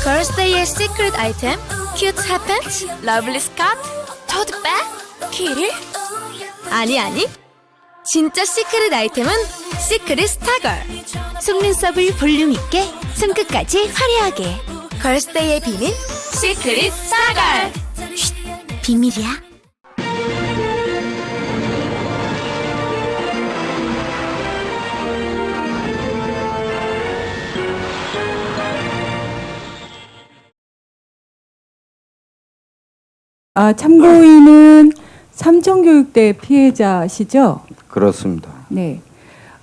걸스데이의 시크릿 아이템, 큐트 핫팬츠, 러블리 스카트, 토트백, 키를? 아니 진짜 시크릿 아이템은 시크릿 스타걸. 속눈썹을 볼륨 있게, 손끝까지 화려하게. 걸스데이의 비밀 시크릿 스타걸. 쉿, 비밀이야. 참고인은 삼청교육대 피해자시죠? 그렇습니다. 네.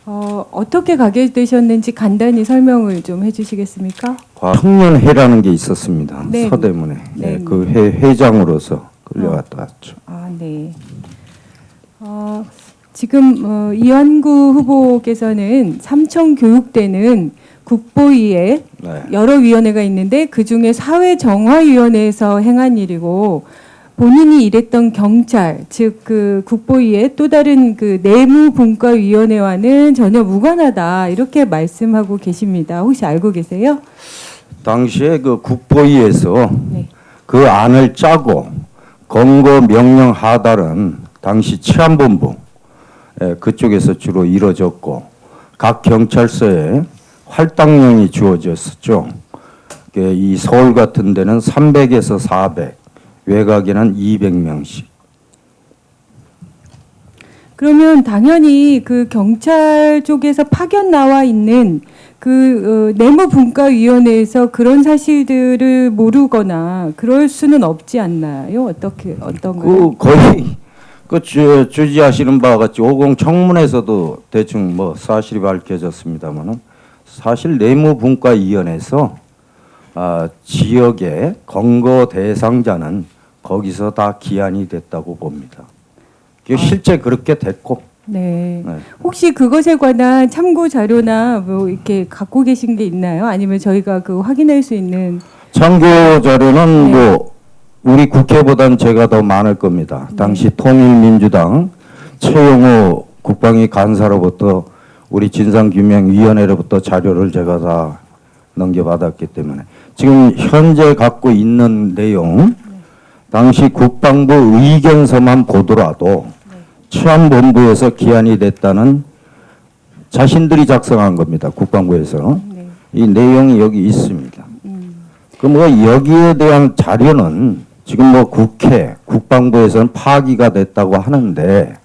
어떻게 가게 되셨는지 간단히 설명을 좀 해주시겠습니까? 청년회라는 게 있었습니다. 네. 서대문에. 네. 그 회장으로서 끌려갔다 왔죠. 네. 지금 이완구 후보께서는 삼청교육대는 국보위에 네. 여러 위원회가 있는데 그중에 사회정화위원회에서 행한 일이고 본인이 일했던 경찰, 즉 그 국보위의 또 다른 그 내무분과위원회와는 전혀 무관하다 이렇게 말씀하고 계십니다. 혹시 알고 계세요? 당시에 그 국보위에서 네. 그 안을 짜고 검거 명령 하달은 당시 치안본부 그쪽에서 주로 이루어졌고 각 경찰서에 할당량이 주어졌었죠. 이 서울 같은 데는 300에서 400, 외곽에는 200명씩. 그러면 당연히 그 경찰 쪽에서 파견 나와 있는 그 내무분과위원회에서 그런 사실들을 모르거나 그럴 수는 없지 않나요? 어떤가요? 거의 주지하시는 바와 같이 50 청문회에서도 대충 뭐 사실이 밝혀졌습니다만은 사실 내무분과위원회에서 지역의 검거 대상자는 거기서 다 기한이 됐다고 봅니다. 실제 그렇게 됐고. 네. 네. 혹시 그것에 관한 참고 자료나 뭐 이렇게 갖고 계신 게 있나요? 아니면 저희가 그 확인할 수 있는 참고 자료는 네. 뭐 우리 국회보단 제가 더 많을 겁니다. 당시 통일민주당 최영호 국방위 간사로부터 우리 진상규명위원회로부터 자료를 제가 다 넘겨받았기 때문에 지금 현재 갖고 있는 내용 당시 국방부 의견서만 보더라도 치안본부에서 기한이 됐다는 자신들이 작성한 겁니다. 국방부에서. 네. 이 내용이 여기 있습니다. 그 뭐 여기에 대한 자료는 지금 뭐 국회, 국방부에서는 파기가 됐다고 하는데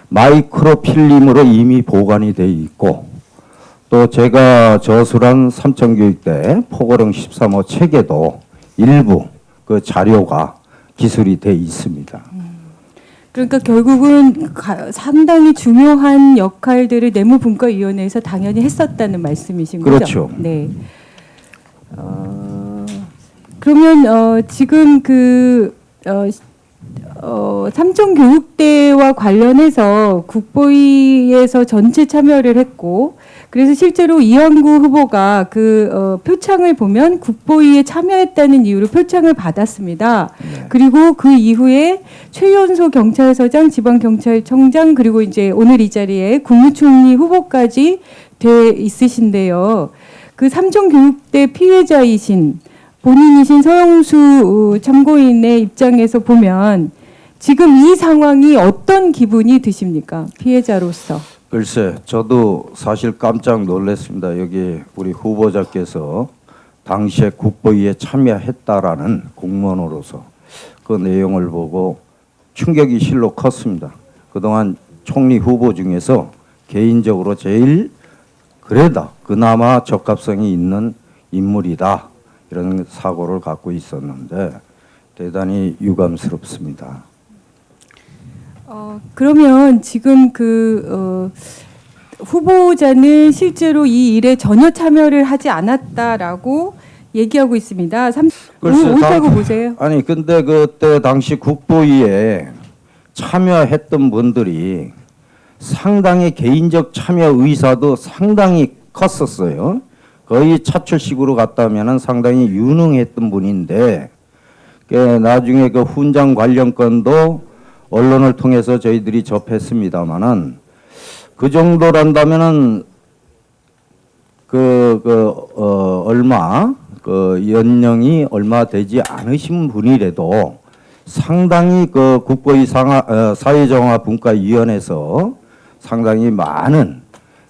마이크로필름으로 이미 보관이 돼 있고 또 제가 저술한 삼청교육대 포고령 13호 책에도 일부 그 자료가 기술이 돼 있습니다. 그러니까 결국은 상당히 중요한 역할들을 내무분과위원회에서 당연히 했었다는 말씀이신 거죠? 그렇죠. 네. 그러면 지금 그 삼청교육대와 관련해서 국보위에서 전체 참여를 했고 그래서 실제로 이완구 후보가 그 표창을 보면 국보위에 참여했다는 이유로 표창을 받았습니다. 네. 그리고 그 이후에 최연소 경찰서장, 지방경찰청장 그리고 이제 오늘 이 자리에 국무총리 후보까지 돼 있으신데요. 그 삼청교육대 피해자이신 본인이신 서영수 참고인의 입장에서 보면 지금 이 상황이 어떤 기분이 드십니까? 피해자로서. 글쎄, 저도 사실 깜짝 놀랐습니다. 여기 우리 후보자께서 당시에 국보위에 참여했다라는 공무원으로서 그 내용을 보고 충격이 실로 컸습니다. 그동안 총리 후보 중에서 개인적으로 제일 그나마 적합성이 있는 인물이다. 이런 사고를 갖고 있었는데 대단히 유감스럽습니다. 그러면 지금 그 후보자는 실제로 이 일에 전혀 참여를 하지 않았다라고 얘기하고 있습니다. 옳다고 보세요? 아니 근데 그때 당시 국보위에 참여했던 분들이 상당히 개인적 참여 의사도 상당히 컸었어요. 거의 차출식으로 갔다면은 상당히 유능했던 분인데 나중에 그 훈장 관련 건도 언론을 통해서 저희들이 접했습니다만은 그 정도란다면은 얼마 그 연령이 얼마 되지 않으신 분이라도 상당히 그 국보위 사회정화분과위원회에서 상당히 많은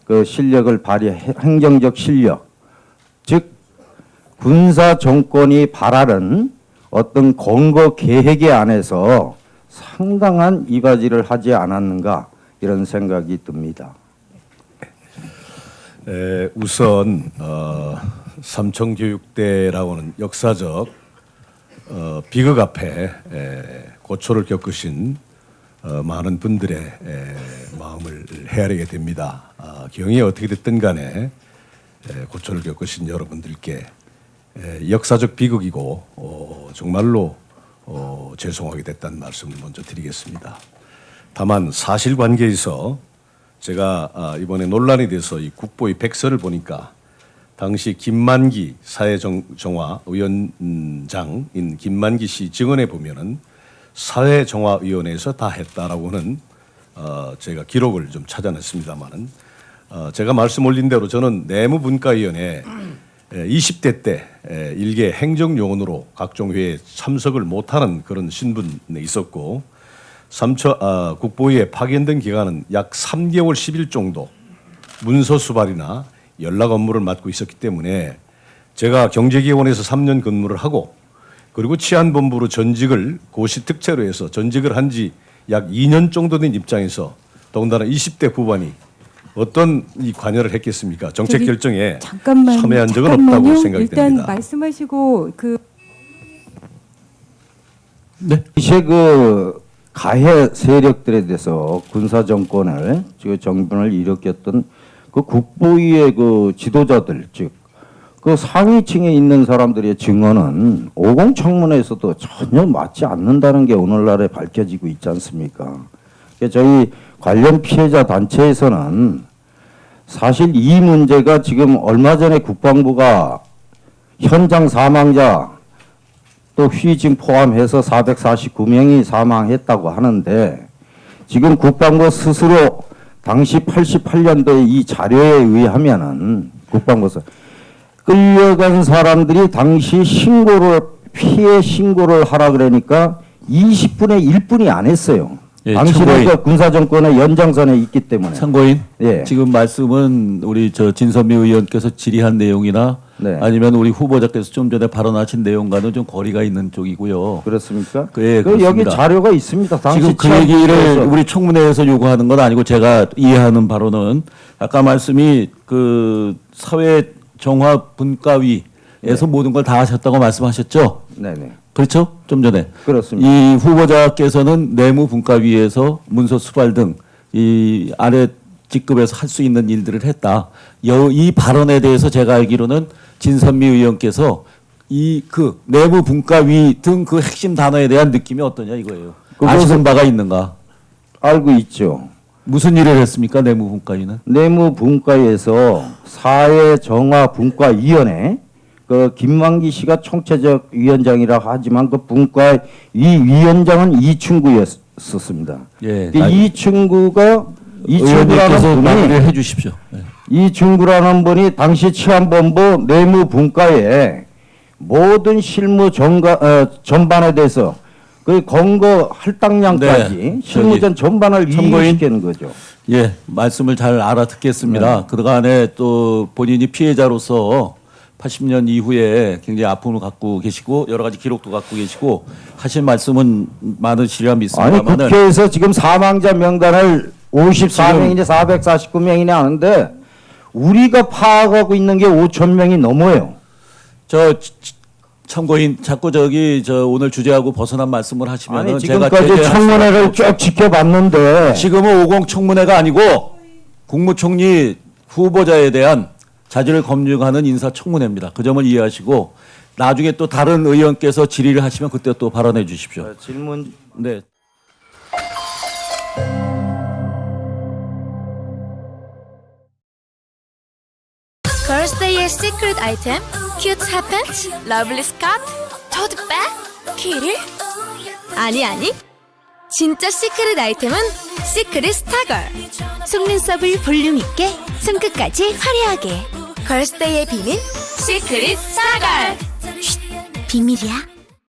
그 실력을 발휘, 행정적 실력, 즉 군사 정권이 바라는 어떤 건거 계획에 안에서 상당한 이바지를 하지 않았는가 이런 생각이 듭니다. 우선 삼청교육대라고는 역사적 비극 앞에 고초를 겪으신 많은 분들의 마음을 헤아리게 됩니다. 경이 어떻게 됐든 간에 고초를 겪으신 여러분들께 역사적 비극이고 정말로 죄송하게 됐다는 말씀을 먼저 드리겠습니다. 다만 사실관계에서 제가 이번에 논란이 돼서 이 국보위 백서를 보니까 당시 김만기 사회정화위원장인 김만기 씨 증언에 보면은 사회정화위원회에서 다 했다라고는 제가 기록을 좀 찾아냈습니다만은 제가 말씀 올린 대로 저는 내무분과위원회 20대 때 일개 행정요원으로 각종 회의에 참석을 못하는 그런 신분에 있었고 국보위에 파견된 기간은 약 3개월 10일 정도 문서 수발이나 연락 업무를 맡고 있었기 때문에 제가 경제기획원에서 3년 근무를 하고 그리고 치안본부로 전직을 고시 특채로 해서 전직을 한 지 약 2년 정도 된 입장에서 더군다나 20대 후반이 어떤 이 관여를 했겠습니까? 정책 결정에 참여한 적은 없다고 생각이 일단 됩니다. 말씀하시고 네. 이제 그 가해 세력들에 대해서 군사 정권을 지금 정변을 일으켰던 그 국보위의 그 지도자들 즉 그 상위층에 있는 사람들의 증언은 50 청문회에서도 전혀 맞지 않는다는 게 오늘날에 밝혀지고 있지 않습니까? 저희 관련 피해자 단체에서는 사실 이 문제가 지금 얼마 전에 국방부가 현장 사망자 또 휴직 포함해서 449명이 사망했다고 하는데 지금 국방부 스스로 당시 88년도에 이 자료에 의하면은 국방부에서 끌려간 사람들이 당시 피해 신고를 하라 그러니까 20분의 1분이 안 했어요. 예, 당시는 그 군사정권의 연장선에 있기 때문에. 참고인, 예. 지금 말씀은 우리 진선미 의원께서 질의한 내용이나 네. 아니면 우리 후보자께서 좀 전에 발언하신 내용과는 좀 거리가 있는 쪽이고요. 그렇습니까? 예, 여기 그렇습니다. 자료가 있습니다. 당시 지금 그 얘기를 우리 청문회에서 요구하는 건 아니고 제가 이해하는 바로는 아까 말씀이 그 사회정화분과위에서 모든 걸 다 하셨다고 말씀하셨죠? 네네. 그렇죠? 좀 전에. 그렇습니다. 이 후보자께서는 내무분과위에서 문서 수발 등 이 아래 직급에서 할 수 있는 일들을 했다. 이 발언에 대해서 제가 알기로는 진선미 의원께서 그 내무분과위 등 그 핵심 단어에 대한 느낌이 어떠냐 이거예요. 아시는 바가 있는가? 알고 있죠. 무슨 일을 했습니까? 내무분과위는? 내무분과위에서 사회정화분과위원회 그 김만기 씨가 총체적 위원장이라 하지만 그 분과 이 위원장은 이충구였었습니다. 예. 이충구가 의원님께서 이충구라는 마무리를 분이 해주십시오. 예. 이충구라는 분이 당시 내무분과에 모든 실무 전반에 대해서 그 건거 할당량까지 네, 실무전 전반을 이행시키는 거죠. 예, 말씀을 잘 알아듣겠습니다. 그간에 또 본인이 피해자로서 80년 이후에 굉장히 아픔을 갖고 계시고 여러 가지 기록도 갖고 계시고 하신 말씀은 많으시리라 아니 믿습니다만은 국회에서 지금 사망자 명단을 54명인데 449명이나 하는데 우리가 파악하고 있는 게 5천 명이 넘어요. 참고인 자꾸 오늘 주제하고 벗어난 말씀을 하시면은 아니 제가 지금까지 제재할 수가 청문회를 없죠. 쭉 지켜봤는데 지금은 50 청문회가 아니고 국무총리 후보자에 대한 자질을 검증하는 인사청문회입니다. 그 점을 이해하시고 나중에 또 다른 의원께서 질의를 하시면 그때 또 발언해 주십시오. 질문 네. 걸스데이의 시크릿 아이템 큐트 핫팬츠, 러블리 스카트, 토트백, 키를? 아니 진짜 시크릿 아이템은 시크릿 스타걸. 속눈썹을 볼륨 있게, 손끝까지 화려하게. 걸스데이의 비밀 시크릿 스타걸. 비밀이야.